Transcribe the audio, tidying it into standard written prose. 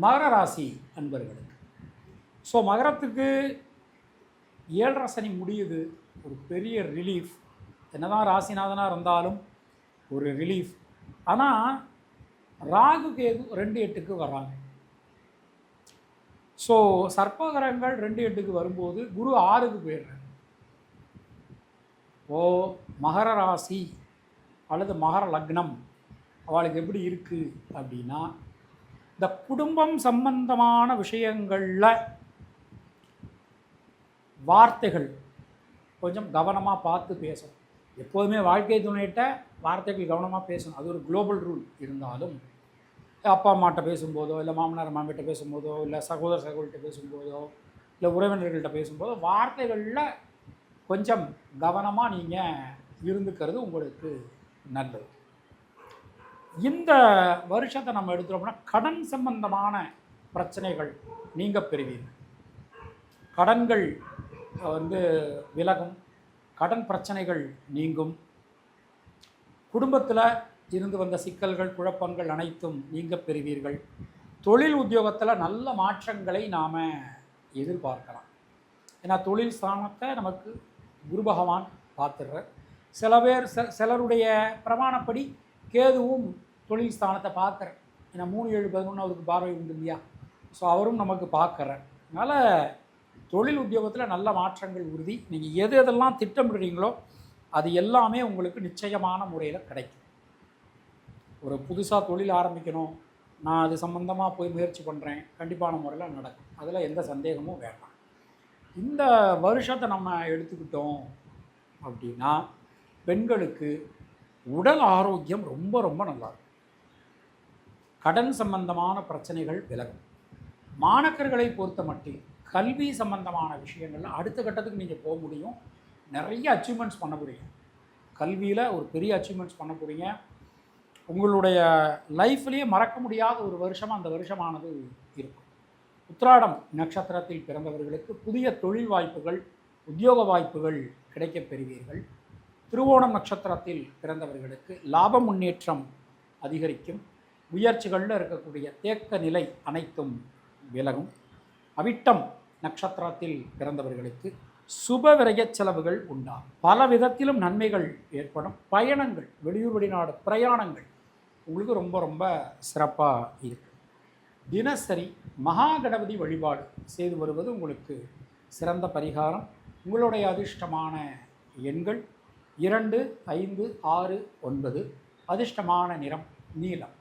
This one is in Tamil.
மகர ராசி அன்பர்களுக்கு. ஸோ மகரத்துக்கு 7.5 சனி முடியுது. ஒரு பெரிய ரிலீஃப். என்னதான் ராசிநாதனாக இருந்தாலும் ஒரு ரிலீஃப். ஆனால் ராகு கேது 2-8க்கு வர்றாங்க. ஸோ சர்ப்பகிரகங்கள் 2-8க்கு வரும்போது குரு 6க்கு போயிடுறாங்க. மகர ராசி அல்லது மகர லக்னம் அவளுக்கு எப்படி இருக்குது அப்படின்னா, இந்த குடும்பம் சம்பந்தமான விஷயங்களில் வார்த்தைகள் கொஞ்சம் கவனமாக பார்த்து பேசணும். எப்போதுமே வாழ்க்கை துணையிட்ட வார்த்தைகள் கவனமாக பேசணும். அது ஒரு குளோபல் ரூல். இருந்தாலும் அப்பா அம்மாட்ட பேசும்போதோ, இல்லை மாமனார் மாமிகிட்ட பேசும்போதோ, இல்லை சகோதர சகோதரிகிட்ட பேசும்போதோ, இல்லை உறவினர்கள்ட்ட பேசும்போதோ வார்த்தைகளில் கொஞ்சம் கவனமாக நீங்கள் இருந்துக்கிறது உங்களுக்கு நல்லது. இந்த வருஷத்தை நம்ம எடுத்துட்டோம்னா கடன் சம்பந்தமான பிரச்சனைகள் நீங்கள் பெறுவீர்கள். கடன்கள் விலகும். கடன் பிரச்சனைகள் நீங்கும். குடும்பத்தில் இருந்து வந்த சிக்கல்கள் குழப்பங்கள் அனைத்தும் நீங்கள் பெறுவீர்கள். தொழில் உத்தியோகத்தில் நல்ல மாற்றங்களை நாம் எதிர்பார்க்கலாம். ஏன்னா தொழில் ஸ்தானத்தை நமக்கு குரு பகவான் பார்த்துடுறார். சிலருடைய பிரமாணப்படி கேதுவும் தொழில் ஸ்தானத்தை பார்க்குறேன். ஏன்னா 3-7-11 அவருக்கு பார்வை உண்டு இல்லையா? ஸோ அவரும் நமக்கு பார்க்குறார். அதனால் தொழில் உத்தியோகத்தில் நல்ல மாற்றங்கள் உறுதி. நீங்கள் எதெல்லாம் திட்டமிடுறீங்களோ அது எல்லாமே உங்களுக்கு நிச்சயமான முறையில் கிடைக்கும். ஒரு புதுசாக தொழில் ஆரம்பிக்கணும், நான் அது சம்மந்தமாக போய் முயற்சி பண்ணுறேன், கண்டிப்பான முறையில் நடக்கும். அதில் எந்த சந்தேகமும் வேண்டாம். இந்த வருஷத்தை நம்ம எடுத்துக்கிட்டோம் அப்படின்னா பெண்களுக்கு உடல் ஆரோக்கியம் ரொம்ப ரொம்ப நல்லாயிருக்கும். கடன் சம்பந்தமான பிரச்சனைகள் விலகும். மாணக்கர்களை பொறுத்த மட்டில் கல்வி சம்பந்தமான விஷயங்கள்ல அடுத்த கட்டத்துக்கு நீங்கள் போக முடியும். நிறைய அச்சீவ்மெண்ட்ஸ் பண்ண போகிறீங்க. கல்வியில் ஒரு பெரிய அச்சீவ்மெண்ட்ஸ் பண்ண போகிறீங்க. உங்களுடைய லைஃப்லேயே மறக்க முடியாத ஒரு வருஷமாக அந்த வருஷமானது இருக்கும். உத்திராடம் நட்சத்திரத்தில் பிறந்தவர்களுக்கு புதிய தொழில் வாய்ப்புகள், உத்தியோக வாய்ப்புகள் கிடைக்கப் பெறுவீர்கள். திருவோணம் நட்சத்திரத்தில் பிறந்தவர்களுக்கு லாப முன்னேற்றம் அதிகரிக்கும். முயற்சிகளில் இருக்கக்கூடிய தேக்க நிலை அனைத்தும் விலகும். அவிட்டம் நட்சத்திரத்தில் பிறந்தவர்களுக்கு சுப விரய செலவுகள் உண்டாகும். பல விதத்திலும் நன்மைகள் ஏற்படும். பயணங்கள், வெளியூர் வெளிநாடு பிரயாணங்கள் உங்களுக்கு ரொம்ப ரொம்ப சிறப்பாக இருக்குது. தினசரி மகா கணபதி வழிபாடு செய்து வருவது உங்களுக்கு சிறந்த பரிகாரம். உங்களுடைய அதிர்ஷ்டமான எண்கள் 2, 5, 6, 9. அதிர்ஷ்டமான நிறம் நீலம்.